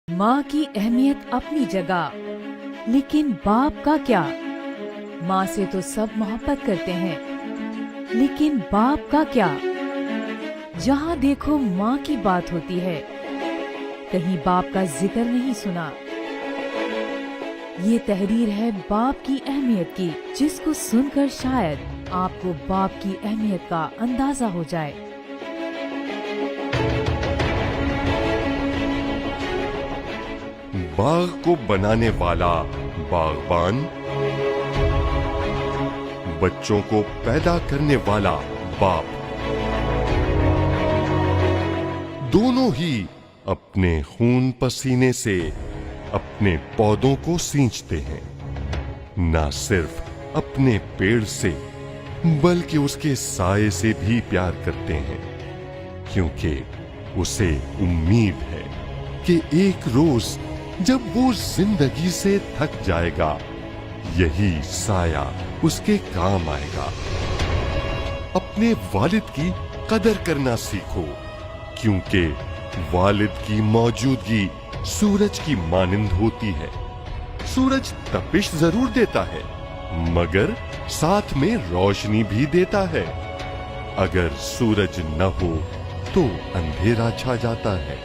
माँ की अहमियत अपनी जगह, लेकिन बाप का क्या? माँ से तो सब मोहब्बत करते हैं, लेकिन बाप का क्या? जहाँ देखो माँ की बात होती है, कहीं बाप का जिक्र नहीं सुना। ये तहरीर है बाप की अहमियत की, जिसको सुनकर शायद आपको बाप की अहमियत का अंदाजा हो जाए। बाग को बनाने वाला बागबान, बच्चों को पैदा करने वाला बाप, दोनों ही अपने खून पसीने से अपने पौधों को सींचते हैं। ना सिर्फ अपने पेड़ से बल्कि उसके साये से भी प्यार करते हैं, क्योंकि उसे उम्मीद है कि एक रोज जब वो जिंदगी से थक जाएगा, यही साया उसके काम आएगा। अपने वालिद की कदर करना सीखो, क्योंकि वालिद की मौजूदगी सूरज की मानिंद होती है। सूरज तपिश जरूर देता है, मगर साथ में रोशनी भी देता है। अगर सूरज न हो तो अंधेरा छा जाता है।